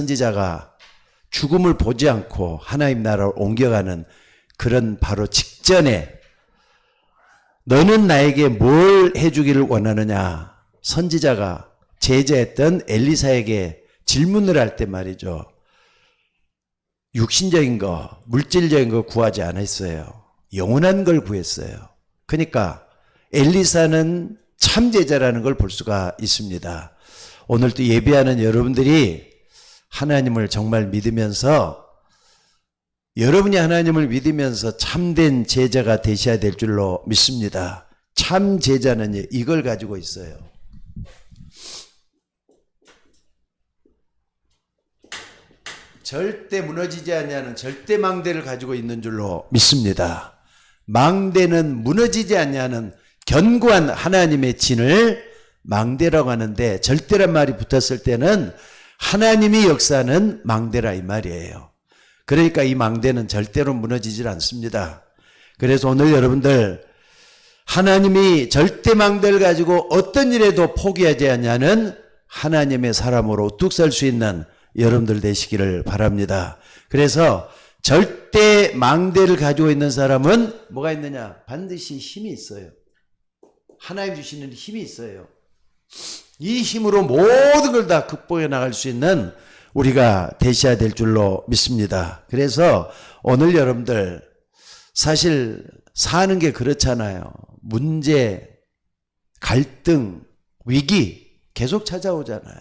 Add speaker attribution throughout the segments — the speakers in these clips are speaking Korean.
Speaker 1: 선지자가 죽음을 보지 않고 하나님 나라로 옮겨가는 그런 바로 직전에 너는 나에게 뭘 해주기를 원하느냐 선지자가 제자했던 엘리사에게 질문을 할 때 말이죠. 육신적인 거, 물질적인 거 구하지 않았어요. 영원한 걸 구했어요. 그러니까 엘리사는 참 제자라는 걸 볼 수가 있습니다. 오늘도 예배하는 여러분들이 하나님을 정말 믿으면서 여러분이 하나님을 믿으면서 참된 제자가 되셔야 될 줄로 믿습니다. 참 제자는 이걸 가지고 있어요. 절대 무너지지 않냐는 절대 망대를 가지고 있는 줄로 믿습니다. 망대는 무너지지 않냐는 견고한 하나님의 진을 망대라고 하는데 절대란 말이 붙었을 때는 하나님이 역사하는 망대라 이 말이에요. 그러니까 이 망대는 절대로 무너지질 않습니다. 그래서 오늘 여러분들 하나님이 절대 망대를 가지고 어떤 일에도 포기하지 않냐는 하나님의 사람으로 우뚝 설 수 있는 여러분들 되시기를 바랍니다. 그래서 절대 망대를 가지고 있는 사람은 뭐가 있느냐? 반드시 힘이 있어요. 하나님 주시는 힘이 있어요. 이 힘으로 모든 걸 다 극복해 나갈 수 있는 우리가 되셔야 될 줄로 믿습니다. 그래서 오늘 여러분들 사실 사는 게 그렇잖아요. 문제, 갈등, 위기 계속 찾아오잖아요.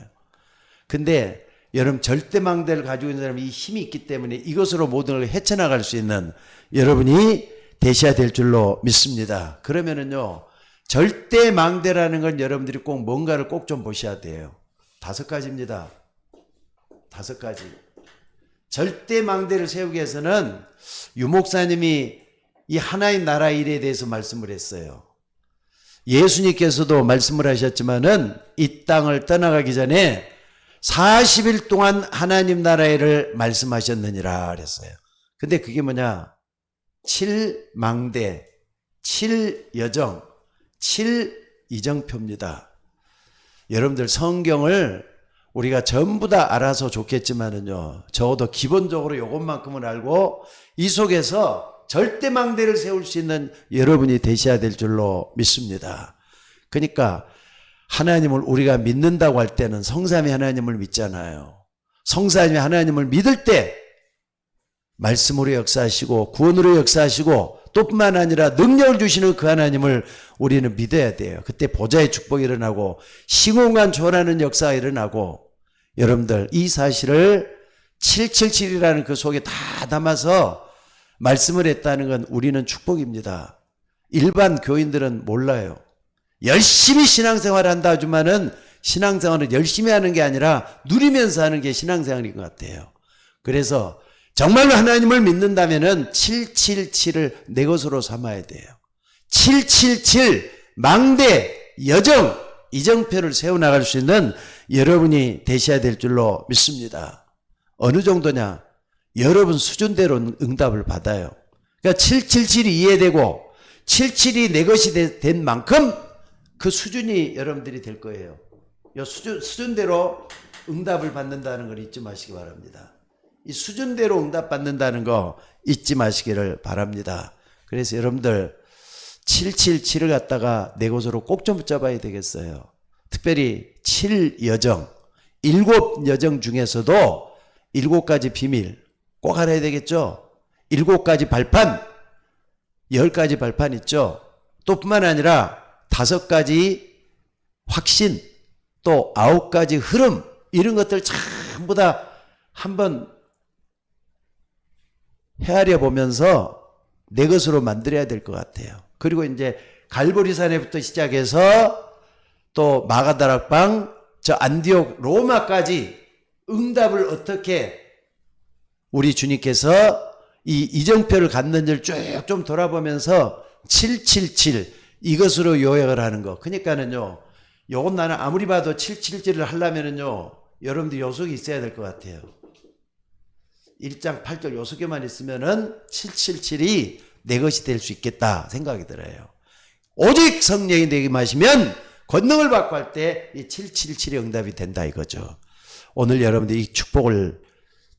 Speaker 1: 근데 여러분 절대망대를 가지고 있는 사람이 이 힘이 있기 때문에 이것으로 모든 걸 헤쳐나갈 수 있는 여러분이 되셔야 될 줄로 믿습니다. 그러면은요 절대망대라는 건 여러분들이 꼭 뭔가를 꼭 좀 보셔야 돼요. 5가지입니다. 5가지. 절대망대를 세우기 위해서는 유목사님이 이 하나님 나라 일에 대해서 말씀을 했어요. 예수님께서도 말씀을 하셨지만은 이 땅을 떠나가기 전에 40일 동안 하나님 나라의 일을 말씀하셨느니라 그랬어요. 근데 그게 뭐냐? 7망대, 7여정, 7이정표입니다. 여러분들 성경을 우리가 전부 다 알아서 좋겠지만은요, 적어도 기본적으로 이것만큼은 알고 이 속에서 절대망대를 세울 수 있는 여러분이 되셔야 될 줄로 믿습니다. 그러니까 하나님을 우리가 믿는다고 할 때는 성삼위 하나님을 믿잖아요. 성삼위 하나님을 믿을 때 말씀으로 역사하시고 구원으로 역사하시고 또 뿐만 아니라 능력을 주시는 그 하나님을 우리는 믿어야 돼요. 그때 보좌의 축복이 일어나고 시공간 초월하는 역사가 일어나고 여러분들 이 사실을 777이라는 그 속에 다 담아서 말씀을 했다는 건 우리는 축복입니다. 일반 교인들은 몰라요. 열심히 신앙생활 한다 하지만은 신앙생활을 열심히 하는 게 아니라 누리면서 하는 게 신앙생활인 것 같아요. 그래서 정말로 하나님을 믿는다면은 777을 내 것으로 삼아야 돼요. 777 망대 여정 이정표를 세워나갈 수 있는 여러분이 되셔야 될 줄로 믿습니다. 어느 정도냐? 여러분 수준대로 응답을 받아요. 그러니까 777이 이해되고 77이 내 것이 된 만큼 그 수준이 여러분들이 될 거예요. 이 수준대로 응답을 받는다는 걸 잊지 마시기 바랍니다. 이 수준대로 응답받는다는 거 잊지 마시기를 바랍니다. 그래서 여러분들 777을 갖다가 내 것으로 꼭 좀 붙잡아야 되겠어요. 특별히 7여정, 7여정 중에서도 7가지 비밀 꼭 알아야 되겠죠. 7가지 발판, 10가지 발판 있죠. 또 뿐만 아니라 5가지 확신, 또 9가지 흐름, 이런 것들 전부 다 한번 헤아려 보면서 내 것으로 만들어야 될 것 같아요. 그리고 이제 갈보리산에부터 시작해서 또 마가다락방, 저 안디옥, 로마까지 응답을 어떻게 우리 주님께서 이 이정표를 갖는지를 쭉 좀 돌아보면서 777 이것으로 요약을 하는 거. 그러니까는요, 요건 나는 아무리 봐도 777을 하려면은요, 여러분들 요속이 있어야 될 것 같아요. 1장 8절 요속에만 있으면은 777이 내 것이 될 수 있겠다 생각이 들어요. 오직 성령이 내게 마시면 권능을 받고 할 때 이 777의 응답이 된다 이거죠. 오늘 여러분들이 이 축복을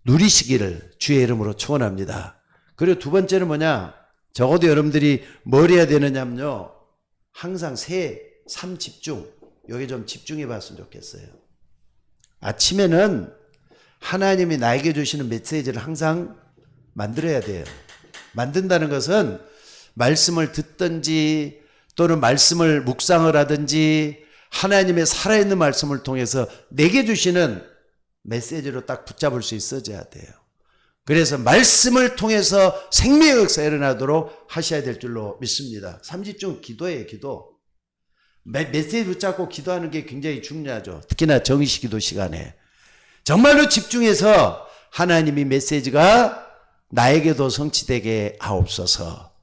Speaker 1: 누리시기를 주의 이름으로 축원합니다. 그리고 두 번째는 뭐냐? 적어도 여러분들이 뭘 해야 되느냐면요. 항상 삶 집중. 여기 좀 집중해 봤으면 좋겠어요. 아침에는 하나님이 나에게 주시는 메시지를 항상 만들어야 돼요. 만든다는 것은 말씀을 듣든지 또는 말씀을 묵상을 하든지 하나님의 살아있는 말씀을 통해서 내게 주시는 메시지로 딱 붙잡을 수 있어야 돼요. 그래서 말씀을 통해서 생명의 역사가 일어나도록 하셔야 될 줄로 믿습니다. 삼집중 기도예요. 기도. 메시지 붙잡고 기도하는 게 굉장히 중요하죠. 특히나 정식 기도 시간에 정말로 집중해서 하나님이 메시지가 나에게도 성취되게 하옵소서.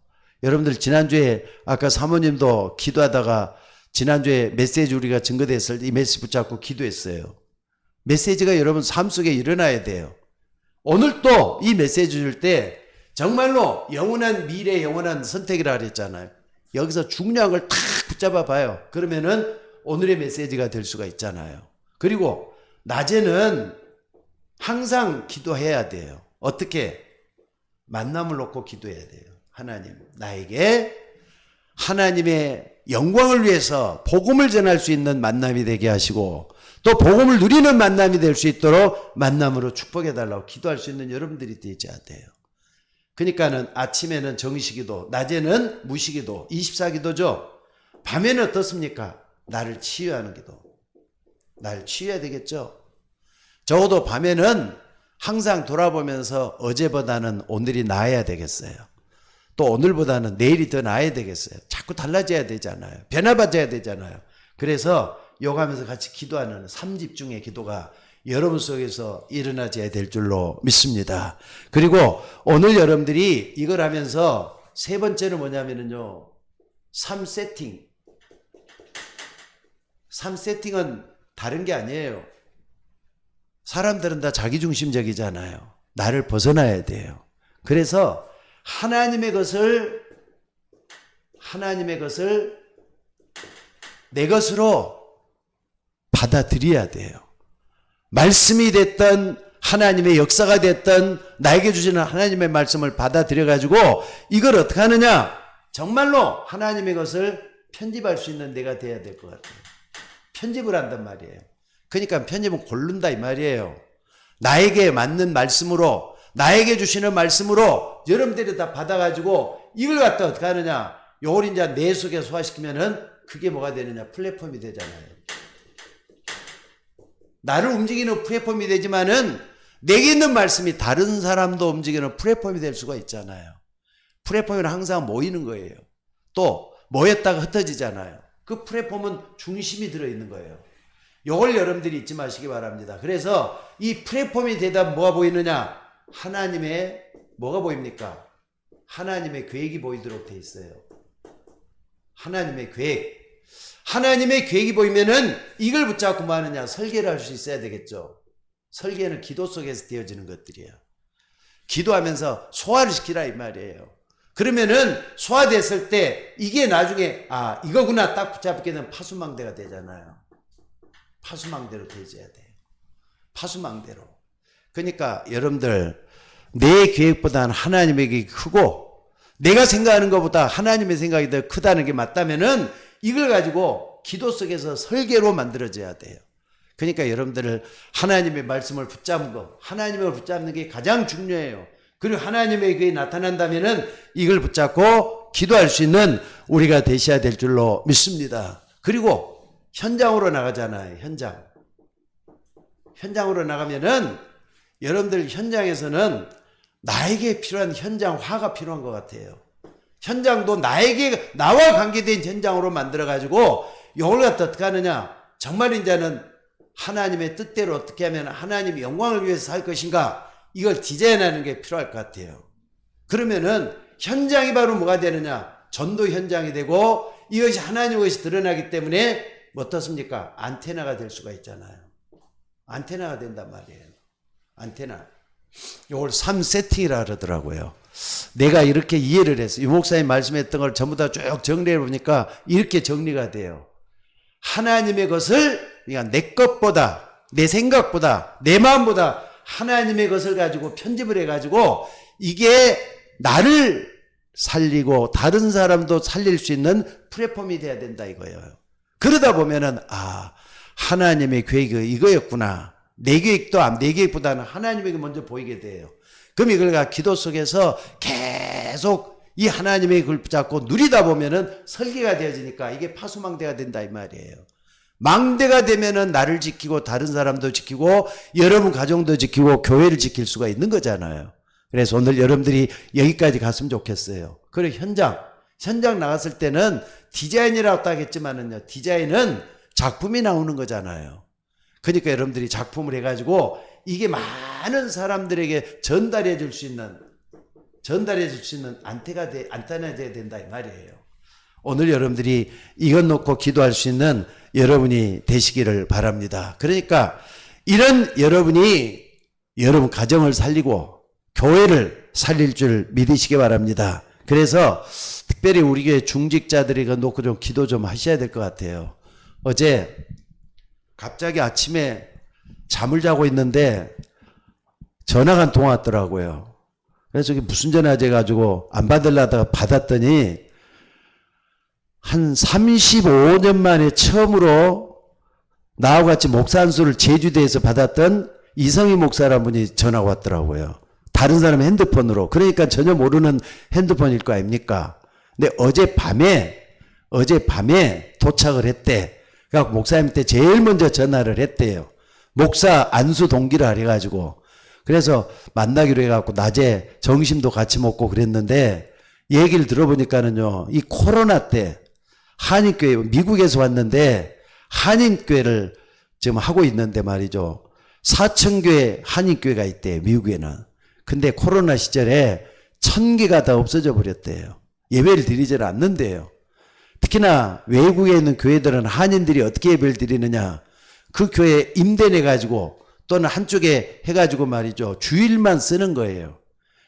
Speaker 1: 여러분들 지난주에 아까 사모님도 기도하다가 지난주에 메시지 우리가 증거됐을 때 이 메시지 붙잡고 기도했어요. 메시지가 여러분 삶 속에 일어나야 돼요. 오늘 또 이 메시지 줄 때 정말로 영원한 미래 영원한 선택이라 그랬잖아요. 여기서 중요한 걸 탁 붙잡아 봐요. 그러면은 오늘의 메시지가 될 수가 있잖아요. 그리고 낮에는 항상 기도해야 돼요. 어떻게? 만남을 놓고 기도해야 돼요. 하나님, 나에게 하나님의 영광을 위해서 복음을 전할 수 있는 만남이 되게 하시고 또 복음을 누리는 만남이 될 수 있도록 만남으로 축복해달라고 기도할 수 있는 여러분들이 되어야 돼요. 그러니까는 아침에는 정식기도, 낮에는 무식기도, 24기도죠. 밤에는 어떻습니까? 나를 치유하는 기도. 나를 치유해야 되겠죠. 적어도 밤에는 항상 돌아보면서 어제보다는 오늘이 나아야 되겠어요. 또 오늘보다는 내일이 더 나아야 되겠어요. 자꾸 달라져야 되잖아요. 변화받아야 되잖아요. 그래서 요가하면서 같이 기도하는 삼집중의 기도가 여러분 속에서 일어나져야 될 줄로 믿습니다. 그리고 오늘 여러분들이 이걸 하면서 세 번째는 뭐냐면요. 삶 세팅. 삶 세팅은 다른 게 아니에요. 사람들은 다 자기중심적이잖아요. 나를 벗어나야 돼요. 그래서 하나님의 것을 내 것으로 받아들여야 돼요. 말씀이 됐던 하나님의 역사가 됐던 나에게 주시는 하나님의 말씀을 받아들여 가지고 이걸 어떻게 하느냐? 정말로 하나님의 것을 편집할 수 있는 내가 돼야 될 것 같아요. 편집을 한단 말이에요. 그러니까 편집은 고른다 이 말이에요. 나에게 맞는 말씀으로 나에게 주시는 말씀으로 여러분들이 다 받아가지고 이걸 갖다 어떻게 하느냐? 요걸 이제 내 속에 소화시키면은 그게 뭐가 되느냐? 플랫폼이 되잖아요. 나를 움직이는 플랫폼이 되지만은 내게 있는 말씀이 다른 사람도 움직이는 플랫폼이 될 수가 있잖아요. 플랫폼은 항상 모이는 거예요. 또 모였다가 흩어지잖아요. 그 플랫폼은 중심이 들어있는 거예요. 요걸 여러분들이 잊지 마시기 바랍니다. 그래서 이 플랫폼이 되다 뭐가 보이느냐? 하나님의 뭐가 보입니까? 하나님의 계획이 보이도록 돼 있어요. 하나님의 계획. 하나님의 계획이 보이면은 이걸 붙잡고 뭐 하느냐? 설계를 할 수 있어야 되겠죠. 설계는 기도 속에서 되어지는 것들이에요. 기도하면서 소화를 시키라 이 말이에요. 그러면은 소화됐을 때 이게 나중에 이거구나 딱 붙잡게 되면 파수망대가 되잖아요. 파수망대로 되어져야 돼요. 파수망대로. 그러니까 여러분들 내 계획보다는 하나님의 계획이 크고 내가 생각하는 것보다 하나님의 생각이 더 크다는 게 맞다면은 이걸 가지고 기도 속에서 설계로 만들어져야 돼요. 그러니까 여러분들을 하나님의 말씀을 붙잡는 거, 하나님을 붙잡는 게 가장 중요해요. 그리고 하나님의 계획이 나타난다면은 이걸 붙잡고 기도할 수 있는 우리가 되셔야 될 줄로 믿습니다. 그리고 현장으로 나가잖아요. 현장으로 나가면은 여러분들 현장에서는 나에게 필요한 현장화가 필요한 것 같아요. 현장도 나와 관계된 현장으로 만들어가지고 이걸 갖다 어떻게 하느냐? 정말 이제는 하나님의 뜻대로 어떻게 하면 하나님의 영광을 위해서 살 것인가? 이걸 디자인하는 게 필요할 것 같아요. 그러면은 현장이 바로 뭐가 되느냐? 전도 현장이 되고 이것이 하나님의 것이 드러나기 때문에 어떻습니까? 안테나가 될 수가 있잖아요. 안테나가 된단 말이에요. 안테나. 이걸 3세팅이라 그러더라고요. 내가 이렇게 이해를 해서 이 목사님 말씀했던 걸 전부 다 쭉 정리해 보니까 이렇게 정리가 돼요. 하나님의 것을 그러니까 내 것보다 내 생각보다, 내 마음보다 하나님의 것을 가지고 편집을 해가지고 이게 나를 살리고 다른 사람도 살릴 수 있는 플랫폼이 돼야 된다 이거예요. 그러다 보면은 하나님의 계획이 이거였구나. 내 계획보다는 하나님에게 먼저 보이게 돼요. 그럼 이걸 기도 속에서 계속 이 하나님의 글 붙잡고 누리다 보면은 설계가 되어지니까 이게 파수망대가 된다 이 말이에요. 망대가 되면은 나를 지키고 다른 사람도 지키고 여러분 가정도 지키고 교회를 지킬 수가 있는 거잖아요. 그래서 오늘 여러분들이 여기까지 갔으면 좋겠어요. 그리고 현장 나갔을 때는 디자인이라고 하겠지만은요, 디자인은 작품이 나오는 거잖아요. 그러니까 여러분들이 작품을 해가지고 이게 많은 사람들에게 전달해 줄 수 있는 안테나가 돼야 된다 이 말이에요. 오늘 여러분들이 이것 놓고 기도할 수 있는 여러분이 되시기를 바랍니다. 그러니까 이런 여러분이 여러분 가정을 살리고 교회를 살릴 줄 믿으시기 바랍니다. 그래서 특별히 우리 교회 중직자들이 놓고 좀 기도 좀 하셔야 될 것 같아요. 어제 갑자기 아침에 잠을 자고 있는데 전화가 한 통 왔더라고요. 그래서 이게 무슨 전화제 가지고 안 받으려다가 받았더니 한 35년 만에 처음으로 나하고 같이 목사 안수를 제주도에서 받았던 이성희 목사라는 분이 전화가 왔더라고요. 다른 사람 핸드폰으로. 그러니까 전혀 모르는 핸드폰일 거 아닙니까? 근데 어젯밤에 도착을 했대. 그러니까 목사님한테 제일 먼저 전화를 했대요. 목사 안수 동기를 해가지고. 그래서 만나기로 해갖고 낮에 점심도 같이 먹고 그랬는데 얘기를 들어보니까는요, 이 코로나 때 한인교회, 미국에서 왔는데 한인교회를 지금 하고 있는데 말이죠. 4,000교회 한인교회가 있대요, 미국에는. 근데 코로나 시절에 1,000개가 다 없어져 버렸대요. 예배를 드리질 않는데요. 특히나 외국에 있는 교회들은 한인들이 어떻게 예배를 드리느냐. 그 교회에 임대내가지고 또는 한쪽에 해가지고 말이죠. 주일만 쓰는 거예요.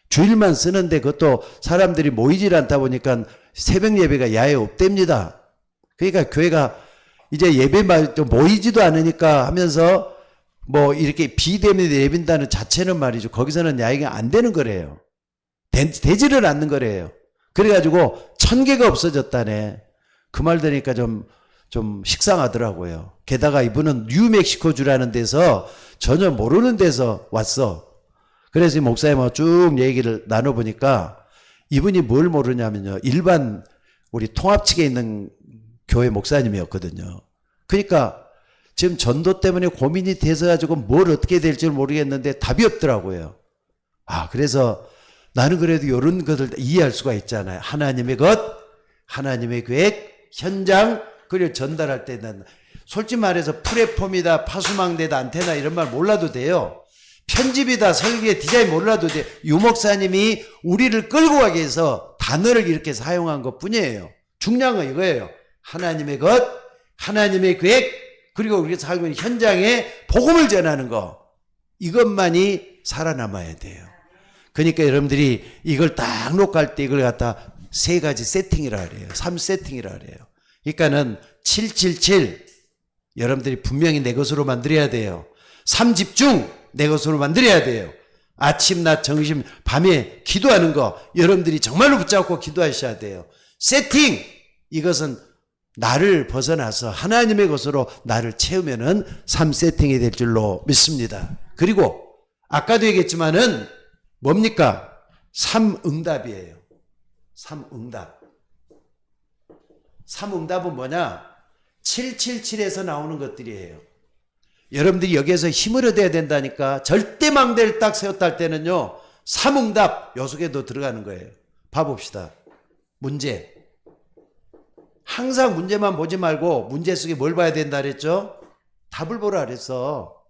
Speaker 1: 주일만 쓰는데 그것도 사람들이 모이질 않다 보니까 새벽 예배가 야외 없답니다. 그러니까 교회가 이제 예배 모이지도 않으니까 하면서 뭐 이렇게 비대면 예배한다는 자체는 말이죠. 거기서는 야외가 안 되는 거래요. 되지를 않는 거래요. 그래가지고 1,000개가 없어졌다네. 그 말 들으니까 좀 식상하더라고요. 게다가 이분은 뉴멕시코주라는 데서 전혀 모르는 데서 왔어. 그래서 이 목사님하고 쭉 얘기를 나눠보니까 이분이 뭘 모르냐면요. 일반 우리 통합 측에 있는 교회 목사님이었거든요. 그러니까 지금 전도 때문에 고민이 돼서 가지고 뭘 어떻게 될지 모르겠는데 답이 없더라고요. 그래서 나는 그래도 이런 것을 이해할 수가 있잖아요. 하나님의 것, 하나님의 계획, 현장, 그리고 전달할 때는 솔직히 말해서 플랫폼이다, 파수망대다, 안테나 이런 말 몰라도 돼요. 편집이다, 설계, 디자인 몰라도 돼요. 유 목사님이 우리를 끌고 가기 위해서 단어를 이렇게 사용한 것 뿐이에요. 중요한 건 이거예요. 하나님의 것, 하나님의 계획, 그리고 우리가 살고 있는 현장에 복음을 전하는 거. 이것만이 살아남아야 돼요. 그러니까 여러분들이 이걸 딱 놓고 할 때 이걸 갖다 3가지 세팅이라 그래요. 3세팅이라 그래요. 그러니까는 777 여러분들이 분명히 내 것으로 만들어야 돼요. 3집중 내 것으로 만들어야 돼요. 아침, 낮, 점심, 밤에 기도하는 거 여러분들이 정말로 붙잡고 기도하셔야 돼요. 세팅 이것은 나를 벗어나서 하나님의 것으로 나를 채우면은 3세팅이 될 줄로 믿습니다. 그리고 아까도 얘기했지만은 뭡니까? 3응답이에요. 3응답. 3응답은 뭐냐? 777에서 나오는 것들이에요. 여러분들이 여기에서 힘을 얻어야 된다니까. 절대망대를 딱 세웠다 할 때는요. 3응답 요 속에도 들어가는 거예요. 봐봅시다. 문제. 항상 문제만 보지 말고 문제 속에 뭘 봐야 된다 그랬죠? 답을 보라 그랬어.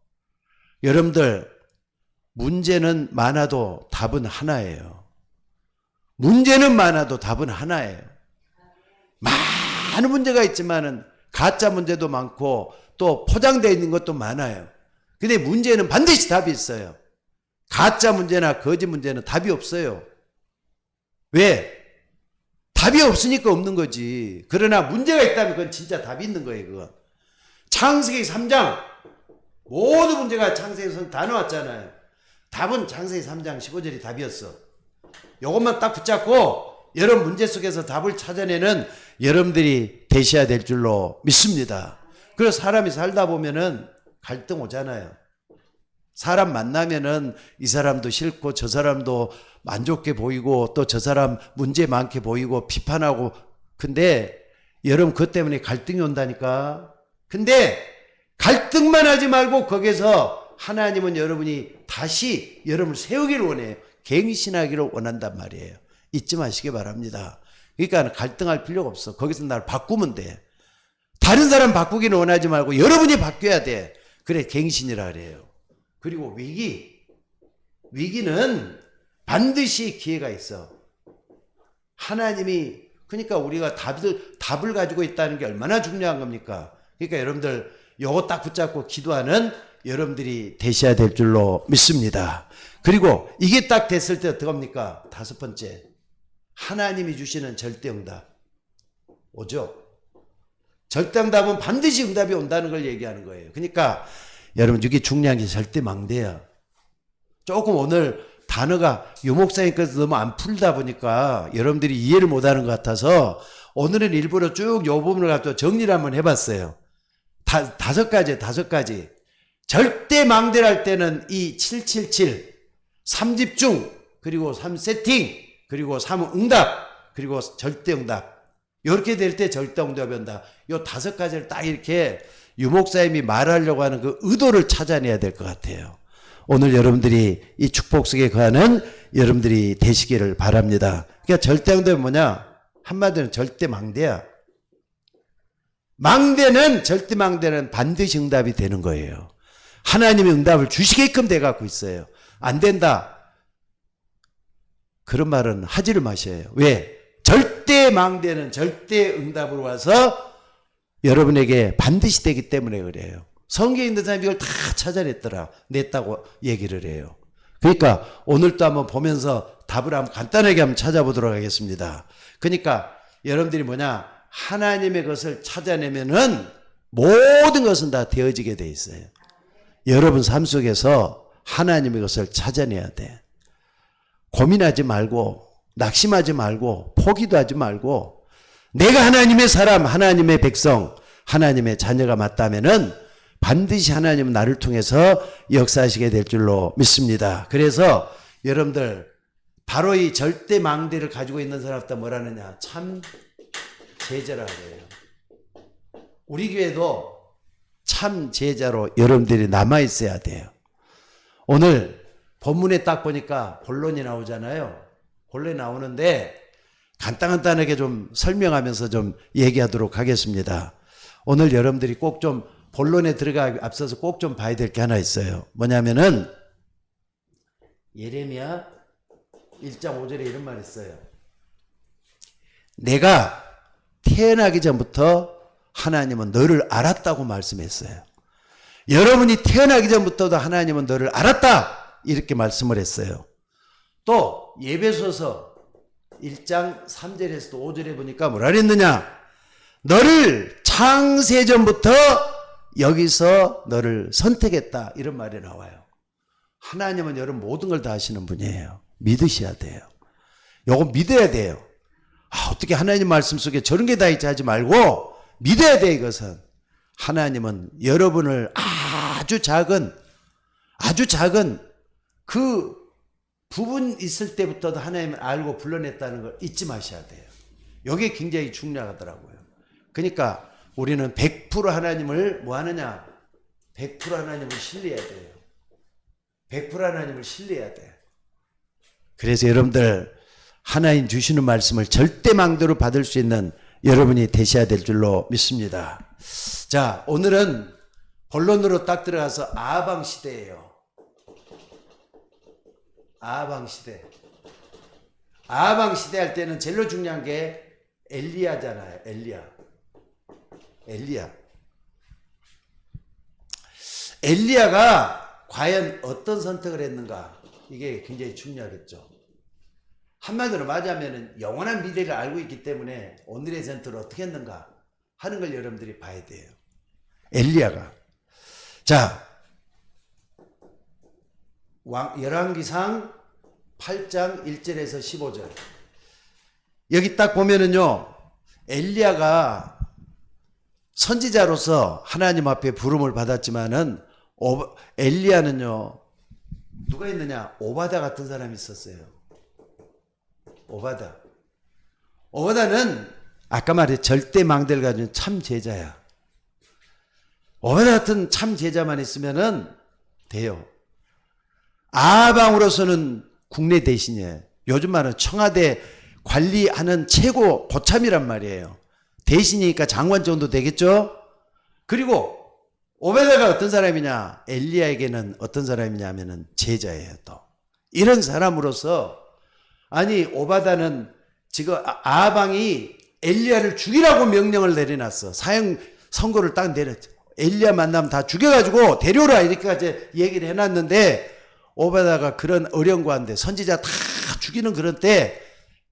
Speaker 1: 여러분들 문제는 많아도 답은 하나예요. 문제는 많아도 답은 하나예요. 많은 문제가 있지만은 가짜 문제도 많고 또 포장되어 있는 것도 많아요. 근데 문제는 반드시 답이 있어요. 가짜 문제나 거짓 문제는 답이 없어요. 왜? 답이 없으니까 없는 거지. 그러나 문제가 있다면 그건 진짜 답이 있는 거예요. 그건. 창세기 3장 모든 문제가 창세기에서 다 나왔잖아요. 답은 창세기 3장 15절이 답이었어. 요것만 딱 붙잡고 여러분 문제 속에서 답을 찾아내는 여러분들이 되셔야 될 줄로 믿습니다. 그래서 사람이 살다 보면은 갈등 오잖아요. 사람 만나면은 이 사람도 싫고 저 사람도 만족해 보이고 또 저 사람 문제 많게 보이고 비판하고. 근데 여러분 그것 때문에 갈등이 온다니까. 근데 갈등만 하지 말고 거기서 하나님은 여러분이 다시 여러분을 세우기를 원해요. 갱신하기를 원한단 말이에요. 잊지 마시기 바랍니다. 그러니까 갈등할 필요가 없어. 거기서 날 바꾸면 돼. 다른 사람 바꾸기는 원하지 말고 여러분이 바뀌어야 돼. 그래 갱신이라 그래요. 그리고 위기는 반드시 기회가 있어. 하나님이 그러니까 우리가 답을 가지고 있다는 게 얼마나 중요한 겁니까? 그러니까 여러분들 요거 딱 붙잡고 기도하는 여러분들이 되셔야 될 줄로 믿습니다. 그리고 이게 딱 됐을 때 어떡합니까? 5번째, 하나님이 주시는 절대응답 오죠? 절대응답은 반드시 응답이 온다는 걸 얘기하는 거예요. 그러니까 여러분 이게 중요한 게 절대망대야. 조금 오늘 단어가 유목사님께서 너무 안 풀다 보니까 여러분들이 이해를 못하는 것 같아서 오늘은 일부러 쭉 이 부분을 갖고 정리를 한번 해봤어요. 5가지. 절대망대를 할 때는 이 777, 3집중, 그리고 3세팅, 그리고 3응답, 그리고 절대응답. 이렇게 될 때 절대응답이 온다. 이 5가지를 딱 이렇게 유목사님이 말하려고 하는 그 의도를 찾아내야 될 것 같아요. 오늘 여러분들이 이 축복 속에 거하는 여러분들이 되시기를 바랍니다. 그러니까 절대응답이 뭐냐? 한마디로 절대망대야. 절대망대는 반드시 응답이 되는 거예요. 하나님이 응답을 주시게끔 돼 갖고 있어요. 안 된다. 그런 말은 하지를 마셔요. 왜? 절대망대는 절대응답으로 와서 여러분에게 반드시 되기 때문에 그래요. 성경에 있는 사람이 이걸 다 냈다고 얘기를 해요. 그러니까 오늘도 한번 보면서 답을 한번 간단하게 한번 찾아보도록 하겠습니다. 그러니까 여러분들이 뭐냐? 하나님의 것을 찾아내면은 모든 것은 다 되어지게 돼 있어요. 여러분 삶 속에서 하나님의 것을 찾아내야 돼. 고민하지 말고 낙심하지 말고 포기도 하지 말고 내가 하나님의 사람, 하나님의 백성, 하나님의 자녀가 맞다면은 반드시 하나님은 나를 통해서 역사하시게 될 줄로 믿습니다. 그래서 여러분들 바로 이 절대망대를 가지고 있는 사람들 뭐라느냐? 참 제자라고 해요. 우리 교회도 참 제자로 여러분들이 남아있어야 돼요. 오늘 본문에 딱 보니까 본론이 나오잖아요. 본론이 나오는데 간단하게 좀 설명하면서 좀 얘기하도록 하겠습니다. 오늘 여러분들이 꼭 좀 본론에 들어가기 앞서서 꼭 좀 봐야 될 게 하나 있어요. 뭐냐면은 예레미야 1장 5절에 이런 말이 있어요. 내가 태어나기 전부터 하나님은 너를 알았다고 말씀했어요. 여러분이 태어나기 전부터도 하나님은 너를 알았다 이렇게 말씀을 했어요. 또 에베소서 1장 3절에서도 5절에 보니까 뭐라 그랬느냐? 너를 창세전부터 여기서 너를 선택했다 이런 말이 나와요. 하나님은 여러분 모든 걸 다 하시는 분이에요. 믿으셔야 돼요. 요거 믿어야 돼요. 어떻게 하나님 말씀 속에 저런 게 다 있지 하지 말고 믿어야 돼. 이것은 하나님은 여러분을 아주 작은 그 부분 있을 때부터도 하나님을 알고 불러냈다는 걸 잊지 마셔야 돼요. 이게 굉장히 중요하더라고요. 그러니까 우리는 100% 하나님을 뭐 하느냐? 100% 하나님을 신뢰해야 돼요. 100% 하나님을 신뢰해야 돼. 그래서 여러분들 하나님 주시는 말씀을 절대망대로 받을 수 있는 여러분이 되셔야 될 줄로 믿습니다. 자, 오늘은 본론으로 딱 들어가서 아방 시대예요. 아방 시대. 아방 시대 할 때는 제일 중요한 게 엘리야잖아요. 엘리야가 과연 어떤 선택을 했는가? 이게 굉장히 중요하겠죠. 한마디로 말하자면 영원한 미래를 알고 있기 때문에 오늘의 선택을 어떻게 했는가 하는 걸 여러분들이 봐야 돼요. 엘리야가. 자, 열왕기상 8장 1절에서 15절. 여기 딱 보면은요, 엘리야가 선지자로서 하나님 앞에 부름을 받았지만은 엘리야는요, 누가 있느냐? 오바다 같은 사람이 있었어요. 오바다는 아까 말해 절대 망대를 가진 참 제자야. 오바다 같은 참 제자만 있으면은 돼요. 아방으로서는 국내 대신이에요. 요즘 말은 청와대 관리하는 최고 고참이란 말이에요. 대신이니까 장관 정도 되겠죠? 그리고 오베다가 어떤 사람이냐? 엘리야에게는 어떤 사람이냐 하면은 제자예요, 또. 이런 사람으로서, 아니, 오바다는 지금 아방이 엘리야를 죽이라고 명령을 내려놨어. 사형 선고를 딱 내렸죠. 엘리야 만나면 다 죽여가지고 데려오라, 이렇게까지 얘기를 해놨는데, 오바다가 그런 어려운 가운데 선지자 다 죽이는 그런 때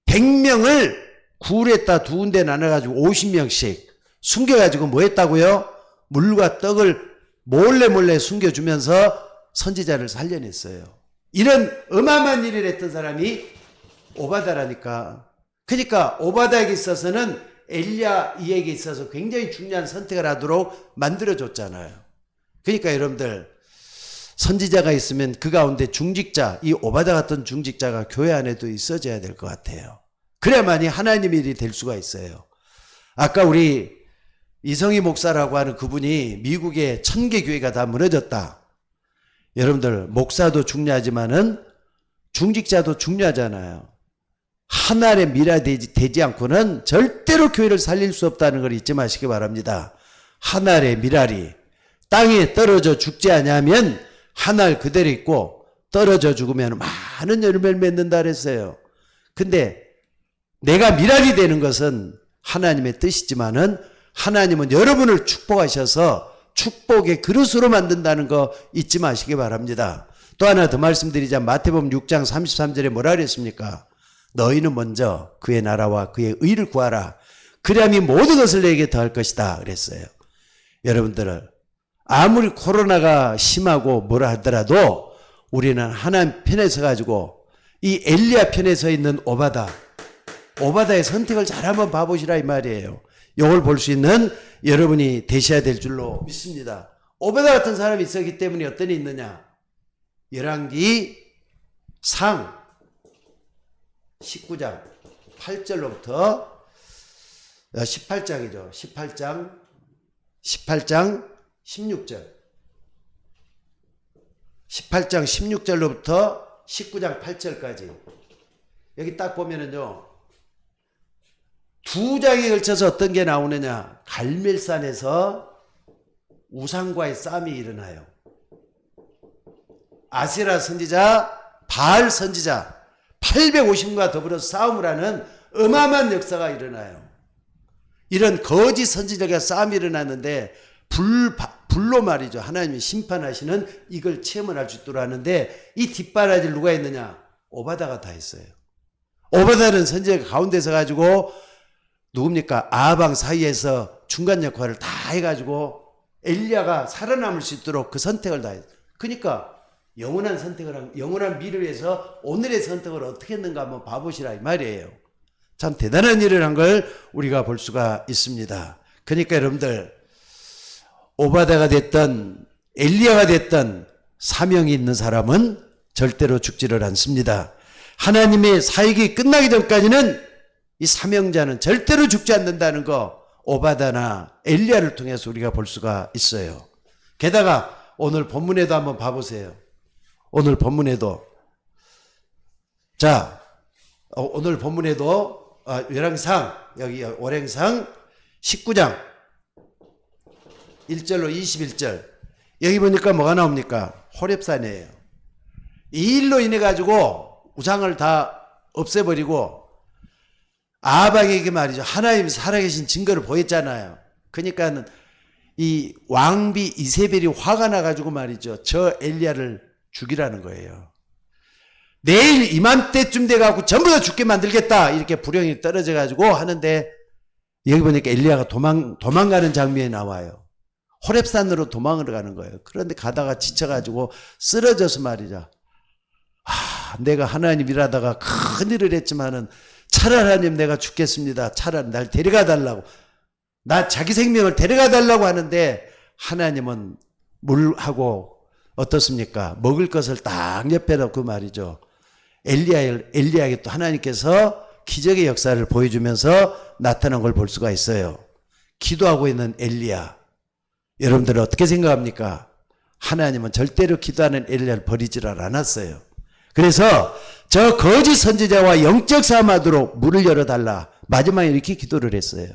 Speaker 1: 100명을 굴에다 두 군데 나눠가지고 50명씩 숨겨가지고 뭐 했다고요? 물과 떡을 몰래 숨겨주면서 선지자를 살려냈어요. 이런 어마어마한 일을 했던 사람이 오바다라니까. 그러니까 오바다에게 있어서는 엘리야 이에게 있어서 굉장히 중요한 선택을 하도록 만들어줬잖아요. 그러니까 여러분들, 선지자가 있으면 그 가운데 중직자, 이 오바다 같은 중직자가 교회 안에도 있어져야 될 것 같아요. 그래야만이 하나님의 일이 될 수가 있어요. 아까 우리 이성희 목사라고 하는 그분이 미국의 1000개 교회가 다 무너졌다. 여러분들, 목사도 중요하지만은 중직자도 중요하잖아요. 하나의 미라 되지 않고는 절대로 교회를 살릴 수 없다는 걸 잊지 마시기 바랍니다. 하나의 미랄이 땅에 떨어져 죽지 않으면 하늘 그대로 있고 떨어져 죽으면 많은 열매를 맺는다 그랬어요. 근데 내가 미랄이 되는 것은 하나님의 뜻이지만은 하나님은 여러분을 축복하셔서 축복의 그릇으로 만든다는 거 잊지 마시기 바랍니다. 또 하나 더 말씀드리자. 마태복음 6장 33절에 뭐라 그랬습니까? 너희는 먼저 그의 나라와 그의 의를 구하라. 그리하면 모든 것을 내게 더할 것이다 그랬어요. 여러분들, 아무리 코로나가 심하고 뭐라 하더라도 우리는 하나님 편에 서가지고 이 엘리야 편에 서 있는 오바다의 선택을 잘 한번 봐보시라 이 말이에요. 이걸 볼 수 있는 여러분이 되셔야 될 줄로 믿습니다. 오바다 같은 사람이 있었기 때문에 어떤 일이 있느냐? 열왕기 상 19장 8절로부터 18장이죠. 18장 16절 18장 16절로부터 19장 8절까지 여기 딱 보면은요, 두 장에 걸쳐서 어떤 게 나오느냐? 갈멜산에서 우상과의 싸움이 일어나요. 아세라 선지자, 바알 선지자 850과 더불어 싸움을 하는 어마어마한 역사가 일어나요. 이런 거짓 선지자가 싸움이 일어났는데 불로 말이죠. 하나님이 심판하시는 이걸 체험을 할 수 있도록 하는데 이 뒷바라지를 누가 했느냐? 오바다가 다 했어요. 오바다는 선지자가 가운데 서가지고 누굽니까? 아방 사이에서 중간 역할을 다 해가지고 엘리야가 살아남을 수 있도록 그 선택을 다 했어요. 그러니까 영원한 선택을 영원한 미래를 위해서 오늘의 선택을 어떻게 했는가 한번 봐보시라 이 말이에요. 참 대단한 일을 한 걸 우리가 볼 수가 있습니다. 그러니까 여러분들, 오바다가 됐던 엘리야가 됐던 사명이 있는 사람은 절대로 죽지를 않습니다. 하나님의 사역이 끝나기 전까지는 이 사명자는 절대로 죽지 않는다는 거 오바다나 엘리야를 통해서 우리가 볼 수가 있어요. 게다가 오늘 본문에도 한번 봐보세요. 오늘 본문에도 오늘 본문에도 열왕상 여기 오랭상 19장 1절로 21절 여기 보니까 뭐가 나옵니까? 호렙산이에요. 이 일로 인해 가지고 우상을 다 없애버리고 아합에게 말이죠. 하나님이 살아계신 증거를 보였잖아요. 그러니까 이 왕비 이세벨이 화가 나가지고 말이죠. 저 엘리야를 죽이라는 거예요. 내일 이맘때쯤 돼가지고 전부 다 죽게 만들겠다. 이렇게 불령이 떨어져가지고 하는데 여기 보니까 엘리야가 도망가는 장면이 나와요. 호렙산으로 도망을 가는 거예요. 그런데 가다가 지쳐가지고 쓰러져서 말이죠. 내가 하나님 일하다가 큰일을 했지만은 차라리 하나님 내가 죽겠습니다. 차라리 날 데려가 달라고. 나 자기 생명을 데려가 달라고 하는데 하나님은 물하고 어떻습니까? 먹을 것을 딱 옆에 놓고 말이죠. 엘리야에게 또 하나님께서 기적의 역사를 보여주면서 나타난 걸 볼 수가 있어요. 기도하고 있는 엘리야. 여러분들은 어떻게 생각합니까? 하나님은 절대로 기도하는 엘리야를 버리지를 않았어요. 그래서 저 거짓 선지자와 영적 싸움하도록 문을 열어달라. 마지막에 이렇게 기도를 했어요.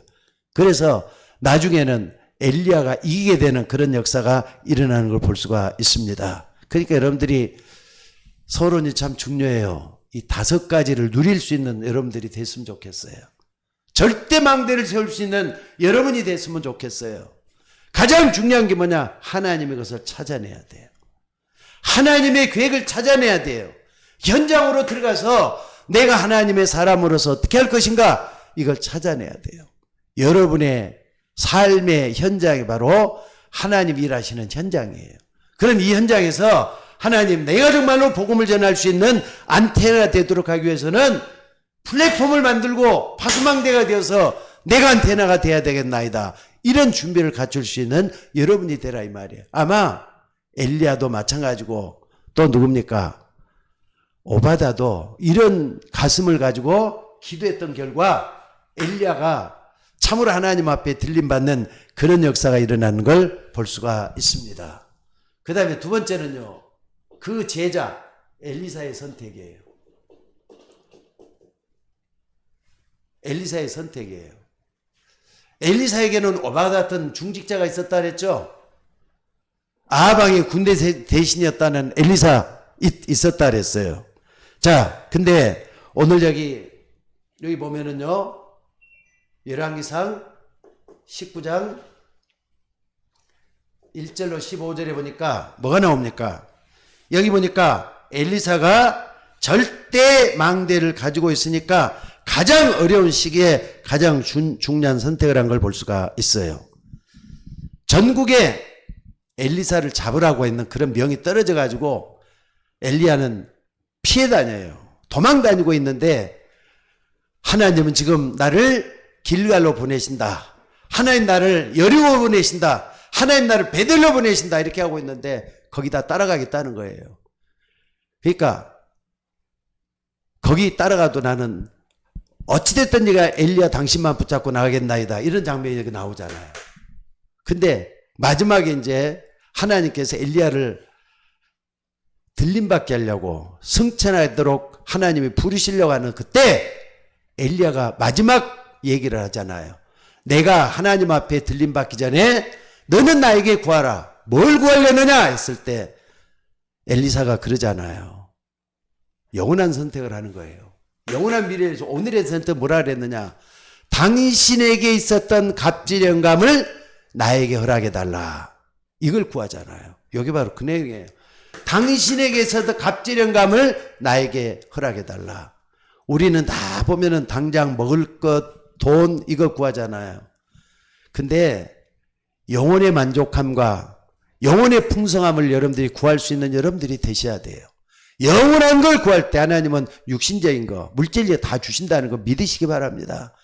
Speaker 1: 그래서 나중에는 엘리야가 이기게 되는 그런 역사가 일어나는 걸 볼 수가 있습니다. 그러니까 여러분들이 서론이 참 중요해요. 이 5가지를 누릴 수 있는 여러분들이 됐으면 좋겠어요. 절대 망대를 세울 수 있는 여러분이 됐으면 좋겠어요. 가장 중요한 게 뭐냐? 하나님의 것을 찾아내야 돼요. 하나님의 계획을 찾아내야 돼요. 현장으로 들어가서 내가 하나님의 사람으로서 어떻게 할 것인가? 이걸 찾아내야 돼요. 여러분의 삶의 현장이 바로 하나님 일하시는 현장이에요. 그럼 이 현장에서 하나님, 내가 정말로 복음을 전할 수 있는 안테나가 되도록 하기 위해서는 플랫폼을 만들고 파수망대가 되어서 내가 안테나가 돼야 되겠나이다. 이런 준비를 갖출 수 있는 여러분이 되라 이 말이에요. 아마 엘리야도 마찬가지고 또 누굽니까? 오바다도 이런 가슴을 가지고 기도했던 결과 엘리야가 참으로 하나님 앞에 들림받는 그런 역사가 일어나는 걸 볼 수가 있습니다. 그 다음에 두 번째는요. 그 제자 엘리사의 선택이에요. 엘리사의 선택이에요. 엘리사에게는 오바다 같은 중직자가 있었다 그랬죠. 아합왕의 군대 대신이었다는 엘리사 있었다 그랬어요. 자, 근데 오늘 여기 보면은요. 열왕기상 19장 1절로 15절에 보니까 뭐가 나옵니까? 여기 보니까 엘리사가 절대 망대를 가지고 있으니까 가장 어려운 시기에 가장 중요한 선택을 한 걸 볼 수가 있어요. 전국에 엘리사를 잡으라고 했는 그런 명이 떨어져 가지고 엘리야는 피해 다녀요. 도망 다니고 있는데 하나님은 지금 나를 길갈로 보내신다. 하나님 나를 여리고 보내신다. 하나님 나를 베들로 보내신다. 이렇게 하고 있는데 거기다 따라가겠다는 거예요. 그러니까 거기 따라가도 나는 어찌됐든 네가 엘리야 당신만 붙잡고 나가겠나이다. 이런 장면이 여기 나오잖아요. 근데 마지막에 이제 하나님께서 엘리야를 들림받게 하려고 승천하도록 하나님이 부르시려고 하는 그때 엘리야가 마지막 얘기를 하잖아요. 내가 하나님 앞에 들림받기 전에 너는 나에게 구하라. 뭘 구하려느냐 했을 때 엘리사가 그러잖아요. 영원한 선택을 하는 거예요. 영원한 미래에서 오늘의 선택 뭐라 그랬느냐? 당신에게 있었던 갑질 영감을 나에게 허락해달라. 이걸 구하잖아요. 여기 바로 그 내용이에요. 당신에게 있었던 갑질 영감을 나에게 허락해달라. 우리는 다 보면은 당장 먹을 것, 돈 이거 구하잖아요. 근데 영혼의 만족함과 영혼의 풍성함을 여러분들이 구할 수 있는 여러분들이 되셔야 돼요. 영원한 걸 구할 때 하나님은 육신적인 거, 물질이 다 주신다는 거 믿으시기 바랍니다.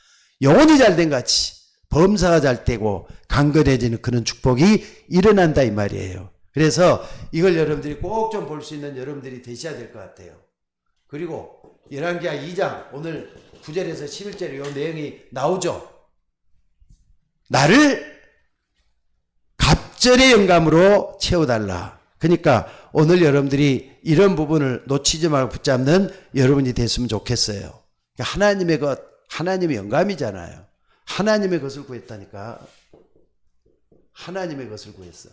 Speaker 1: 영혼이 잘된 같이 범사가 잘 되고 강건해지는 그런 축복이 일어난다 이 말이에요. 그래서 이걸 여러분들이 꼭 좀 볼 수 있는 여러분들이 되셔야 될 것 같아요. 그리고 열왕기하 2장 오늘 9절에서 11절에 이 내용이 나오죠. 나를 갑절의 영감으로 채워달라. 그러니까 오늘 여러분들이 이런 부분을 놓치지 말고 붙잡는 여러분이 됐으면 좋겠어요. 그러니까 하나님의 것, 하나님의 영감이잖아요. 하나님의 것을 구했다니까. 하나님의 것을 구했어.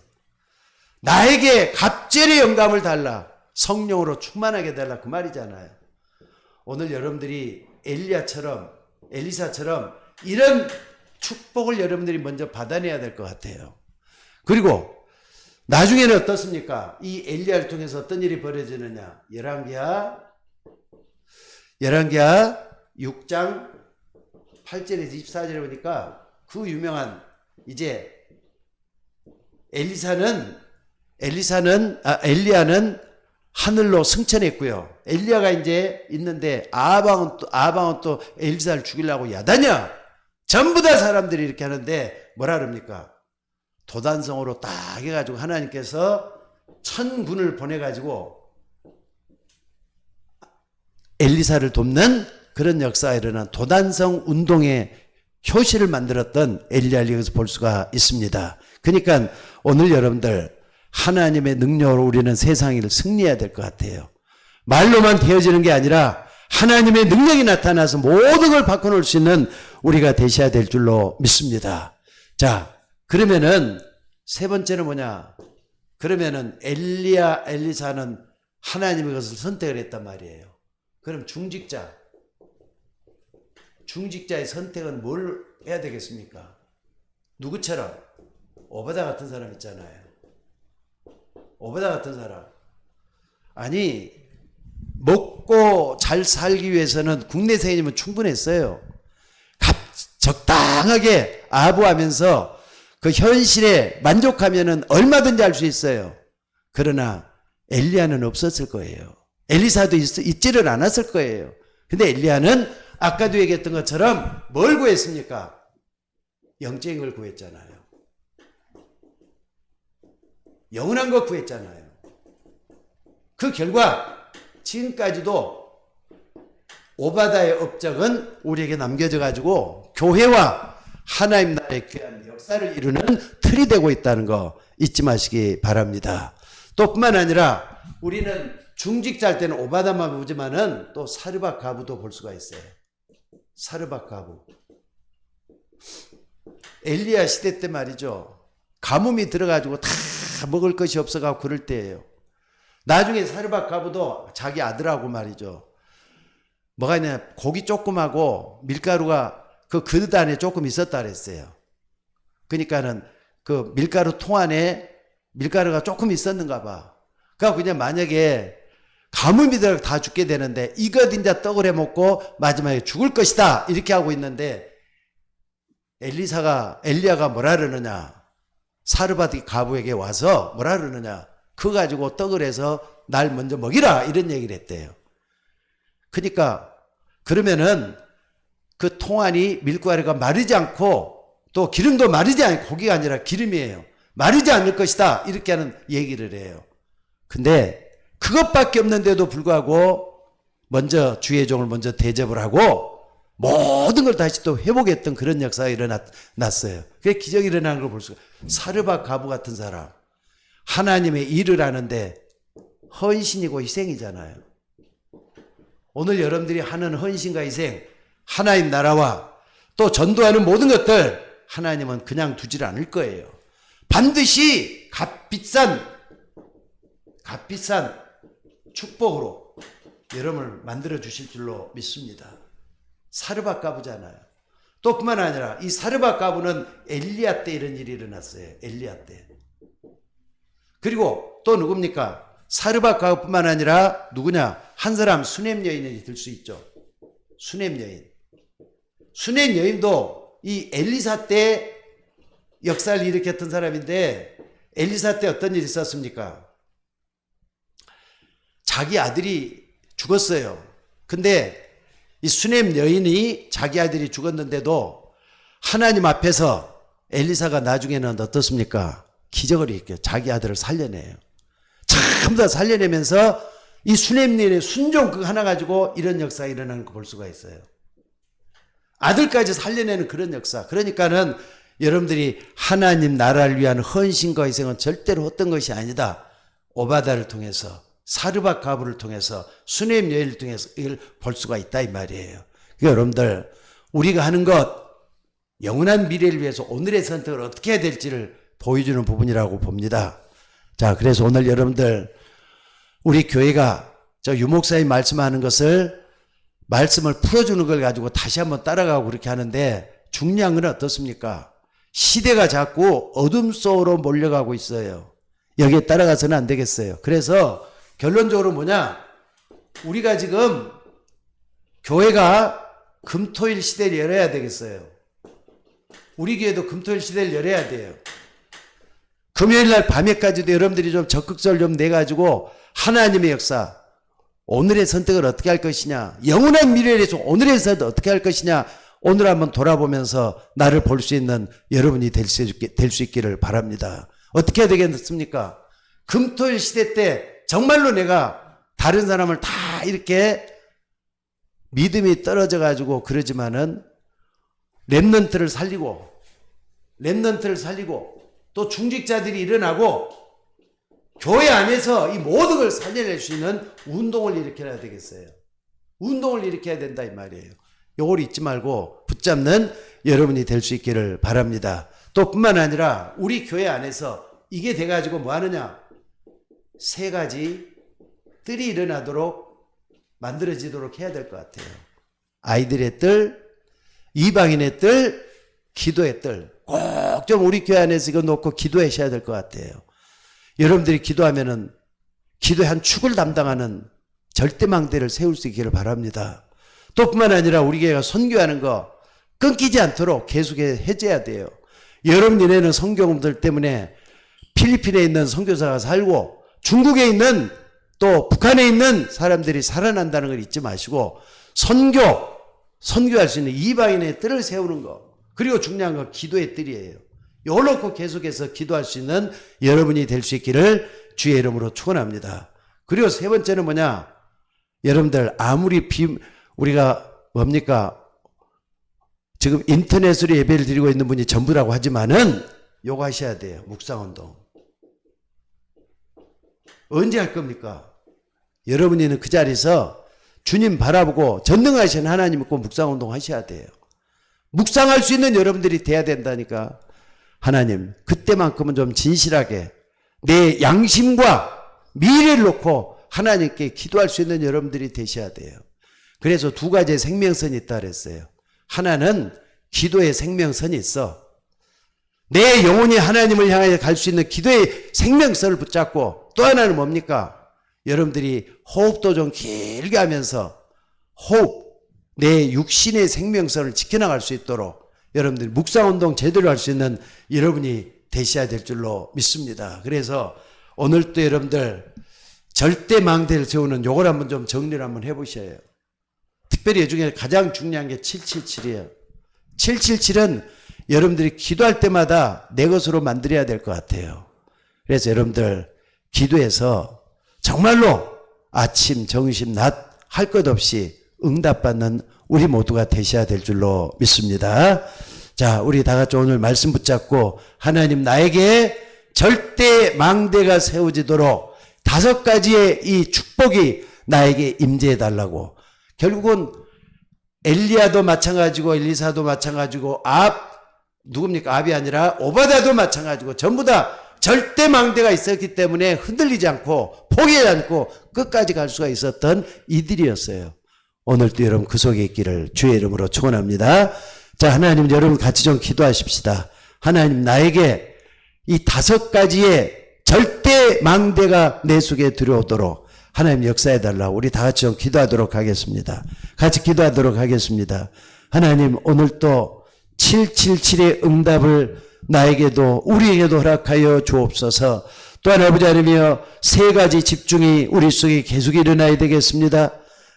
Speaker 1: 나에게 갑절의 영감을 달라. 성령으로 충만하게 달라. 그 말이잖아요. 오늘 여러분들이 엘리사처럼 이런 축복을 여러분들이 먼저 받아내야 될 것 같아요. 그리고 나중에는 어떻습니까? 이 엘리야를 통해서 어떤 일이 벌어지느냐? 열왕기하 6장 8절에서 24절에 보니까 그 유명한 이제 엘리야는 하늘로 승천했고요. 엘리야가 이제 있는데 아방은 또 엘리사를 죽이려고 야단이야. 전부 다 사람들이 이렇게 하는데 뭐라 그럽니까? 도단성으로 딱 해가지고 하나님께서 천군을 보내가지고 엘리사를 돕는 그런 역사가 일어난 도단성 운동의 효시를 만들었던 엘리야를 여기서 볼 수가 있습니다. 그러니까 오늘 여러분들 하나님의 능력으로 우리는 세상을 승리해야 될 것 같아요. 말로만 되어지는 게 아니라 하나님의 능력이 나타나서 모든 걸 바꿔놓을 수 있는 우리가 되셔야 될 줄로 믿습니다. 자, 그러면은 세 번째는 뭐냐? 그러면은 엘리사는 하나님의 것을 선택을 했단 말이에요. 그럼 중직자의 선택은 뭘 해야 되겠습니까? 누구처럼? 오바다 같은 사람 있잖아요. 오바다 같은 사람. 아니, 먹고 잘 살기 위해서는 국내 세인이면 충분했어요. 적당하게 아부하면서 그 현실에 만족하면은 얼마든지 할 수 있어요. 그러나 엘리야는 없었을 거예요. 엘리사도 있지를 않았을 거예요. 근데 엘리야는 아까도 얘기했던 것처럼 뭘 구했습니까? 영적인 걸 구했잖아요. 영원한 거 구했잖아요. 그 결과 지금까지도 오바다의 업적은 우리에게 남겨져 가지고 교회와 하나님 나라의 귀한 역사를 이루는 틀이 되고 있다는 거 잊지 마시기 바랍니다. 또 뿐만 아니라 우리는 중직자일 때는 오바다만 보지만은 또 사르밧 가부도 볼 수가 있어요. 사르밧 가부. 엘리야 시대 때 말이죠. 가뭄이 들어가지고 다 먹을 것이 없어가지고 그럴 때예요. 나중에 사르밧 가부도 자기 아들하고 말이죠. 뭐가 있냐, 고기 조금하고 밀가루가 그 그릇 안에 조금 있었다 그랬어요. 그러니까는 그 밀가루 통 안에 밀가루가 조금 있었는가 봐. 그러니까 그냥 만약에 가뭄이 들어 다 죽게 되는데 이것 이제 떡을 해 먹고 마지막에 죽을 것이다 이렇게 하고 있는데 엘리야가 뭐라 그러느냐, 사르밧 가부에게 와서 뭐라 그러느냐, 그거 가지고 떡을 해서 날 먼저 먹이라 이런 얘기를 했대요. 그러니까 그러면은 그 통 안이 밀가루가 마르지 않고 또 기름도 마르지 않고, 고기가 아니라 기름이에요. 마르지 않을 것이다 이렇게 하는 얘기를 해요. 근데 그것밖에 없는데도 불구하고 먼저 주의 종을 먼저 대접을 하고 모든 걸 다시 또 회복했던 그런 역사가 일어났어요. 그게 기적이 일어나는 걸 볼 수가. 사르밧 가부 같은 사람, 하나님의 일을 하는데 헌신이고 희생이잖아요. 오늘 여러분들이 하는 헌신과 희생, 하나님 나라와 또 전도하는 모든 것들 하나님은 그냥 두질 않을 거예요. 반드시 값비싼 축복으로 여러분을 만들어 주실 줄로 믿습니다. 사르밧 가부잖아요. 또 뿐만 아니라 이 사르밧 가부는 엘리야 때 이런 일이 일어났어요. 엘리야 때. 그리고 또 누굽니까? 사르밧 가부뿐만 아니라 누구냐? 한 사람 수넴 여인이 들 수 있죠. 수넴 여인. 수넴 여인도 이 엘리사 때 역사를 일으켰던 사람인데 엘리사 때 어떤 일이 있었습니까? 자기 아들이 죽었어요. 근데 이 수넴 여인이 자기 아들이 죽었는데도 하나님 앞에서 엘리사가 나중에는 어떻습니까? 기적을 일으켜 자기 아들을 살려내요. 전부 다 살려내면서 이 수넴 여인의 순종 그거 하나 가지고 이런 역사가 일어나는 거 볼 수가 있어요. 아들까지 살려내는 그런 역사. 그러니까는 여러분들이 하나님 나라를 위한 헌신과 희생은 절대로 어떤 것이 아니다. 오바다를 통해서, 사르밧 가부를 통해서, 수넴 여인을 통해서 이걸 볼 수가 있다 이 말이에요. 그러니까 여러분들 우리가 하는 것, 영원한 미래를 위해서 오늘의 선택을 어떻게 해야 될지를 보여주는 부분이라고 봅니다. 자, 그래서 오늘 여러분들 우리 교회가 저 유목사님 말씀하는 것을, 말씀을 풀어주는 걸 가지고 다시 한번 따라가고 그렇게 하는데 중요한 건 어떻습니까? 시대가 자꾸 어둠 속으로 몰려가고 있어요. 여기에 따라가서는 안 되겠어요. 그래서 결론적으로 뭐냐? 우리가 지금 교회가 금토일 시대를 열어야 되겠어요. 우리 교회도 금토일 시대를 열어야 돼요. 금요일 날 밤에까지도 여러분들이 좀 적극적으로 좀 내가지고 하나님의 역사, 오늘의 선택을 어떻게 할 것이냐, 영원한 미래에 대해서 오늘의 선택을 어떻게 할 것이냐, 오늘 한번 돌아보면서 나를 볼 수 있는 여러분이 될 수 있기를 바랍니다. 어떻게 해야 되겠습니까? 금토일 시대 때 정말로 내가 다른 사람을 다 이렇게 믿음이 떨어져 가지고 그러지만은 렘넌트를 살리고 또 중직자들이 일어나고 교회 안에서 이 모든 걸 살려낼 수 있는 운동을 일으켜야 되겠어요. 운동을 일으켜야 된다 이 말이에요. 요걸 잊지 말고 붙잡는 여러분이 될 수 있기를 바랍니다. 또 뿐만 아니라 우리 교회 안에서 이게 돼가지고 뭐 하느냐, 세 가지 뜰이 일어나도록 만들어지도록 해야 될 것 같아요. 아이들의 뜰, 이방인의 뜰, 기도의 뜰. 꼭 좀 우리 교회 안에서 이거 놓고 기도하셔야 될 것 같아요. 여러분들이 기도하면은 기도의 한 축을 담당하는 절대망대를 세울 수 있기를 바랍니다. 또 뿐만 아니라 우리 교회가 선교하는 거 끊기지 않도록 계속해 해줘야 돼요. 여름 이내는 선교사들 때문에 필리핀에 있는 선교사가 살고 중국에 있는 또 북한에 있는 사람들이 살아난다는 걸 잊지 마시고 선교할 수 있는 이방인의 뜰을 세우는 거, 그리고 중요한 건 기도의 뜰이에요. 이걸 놓고 계속해서 기도할 수 있는 여러분이 될 수 있기를 주의 이름으로 축원합니다. 그리고 세 번째는 뭐냐, 여러분들 아무리 우리가 뭡니까, 지금 인터넷으로 예배를 드리고 있는 분이 전부라고 하지만은 요거 하셔야 돼요. 묵상운동. 언제 할 겁니까? 여러분이는 그 자리에서 주님 바라보고 전능하신 하나님 믿고 묵상운동 하셔야 돼요. 묵상할 수 있는 여러분들이 돼야 된다니까. 하나님, 그때만큼은 좀 진실하게 내 양심과 미래를 놓고 하나님께 기도할 수 있는 여러분들이 되셔야 돼요. 그래서 두 가지의 생명선이 있다 그랬어요. 하나는 기도의 생명선이 있어. 내 영혼이 하나님을 향해 갈 수 있는 기도의 생명선을 붙잡고, 또 하나는 뭡니까? 여러분들이 호흡도 좀 길게 하면서 내 육신의 생명선을 지켜나갈 수 있도록 여러분들이 묵상운동 제대로 할 수 있는 여러분이 되셔야 될 줄로 믿습니다. 그래서 오늘 또 여러분들 절대망대를 세우는 요걸 한번 좀 정리를 한번 해보셔요. 특별히 이 중에 가장 중요한 게 777이에요. 777은 여러분들이 기도할 때마다 내 것으로 만들어야 될 것 같아요. 그래서 여러분들 기도해서 정말로 아침, 점심, 낮 할 것 없이 응답받는 우리 모두가 되셔야 될 줄로 믿습니다. 자, 우리 다 같이 오늘 말씀 붙잡고 하나님 나에게 절대 망대가 세워지도록 5가지의 이 축복이 나에게 임재해 달라고. 결국은 엘리야도 마찬가지고 엘리사도 마찬가지고 누굽니까? 압이 아니라 오바다도 마찬가지고 전부 다 절대 망대가 있었기 때문에 흔들리지 않고 포기하지 않고 끝까지 갈 수가 있었던 이들이었어요. 오늘도 여러분 그 속에 있기를 주의 이름으로 축원합니다. 자, 하나님, 여러분 같이 좀 기도하십시다. 하나님, 나에게 이 5가지의 절대 망대가 내 속에 들어오도록 하나님 역사해 달라고 우리 다 같이 좀 기도하도록 하겠습니다. 같이 기도하도록 하겠습니다. 하나님, 오늘 또 777의 응답을 나에게도 우리에게도 허락하여 주옵소서. 또한 아버지 하나님이여, 3가지 집중이 우리 속에 계속 일어나야 되겠습니다.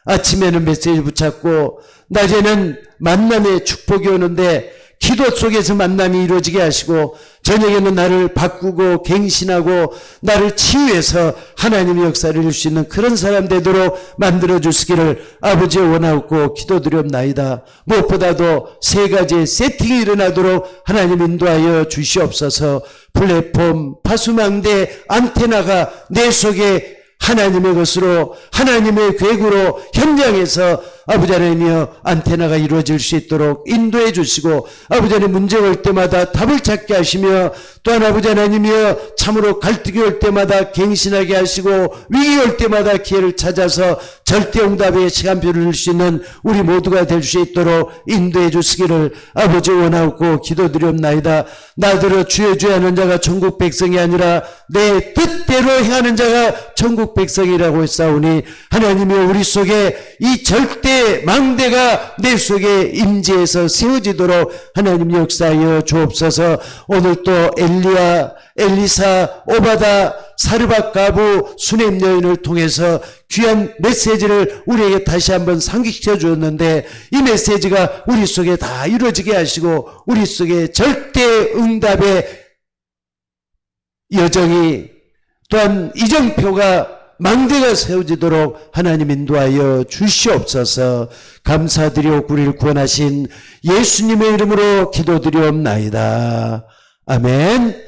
Speaker 1: 아침에는 메시지 붙잡고 낮에는 만남의 축복이 오는데 기도 속에서 만남이 이루어지게 하시고, 저녁에는 나를 바꾸고 갱신하고 나를 치유해서 하나님의 역사를 이룰 수 있는 그런 사람 되도록 만들어 주시기를 아버지 원하옵고 기도드렸나이다. 무엇보다도 3가지의 세팅이 일어나도록 하나님 인도하여 주시옵소서. 플랫폼, 파수망대, 안테나가 내 속에 하나님의 것으로, 하나님의 계획으로 현장에서 아버지 하나님이여 안테나가 이루어질 수 있도록 인도해 주시고, 아버지 하나님 문제가 올 때마다 답을 찾게 하시며, 또한 아버지 하나님이여 참으로 갈등이 올 때마다 갱신하게 하시고, 위기 올 때마다 기회를 찾아서 절대응답의 시간표를 넣을 수 있는 우리 모두가 될 수 있도록 인도해 주시기를 아버지 원하옵고 기도드렸나이다. 나더러 주여 주여 하는 자가 천국 백성이 아니라 내 뜻대로 행하는 자가 천국 백성이라고 했사오니, 하나님이 우리 속에 이 절대 망대가 내 속에 임재해서 세워지도록 하나님 역사하여 주옵소서. 오늘 또 엘리야, 엘리사, 오바다, 사르밧 가부, 수넴 여인을 통해서 귀한 메시지를 우리에게 다시 한번 상기시켜 주었는데, 이 메시지가 우리 속에 다 이루어지게 하시고 우리 속에 절대 응답의 여정이, 또한 이정표가, 망대가 세워지도록 하나님 인도하여 주시옵소서. 감사드리옵고 우리를 구원하신 예수님의 이름으로 기도드리옵나이다. 아멘.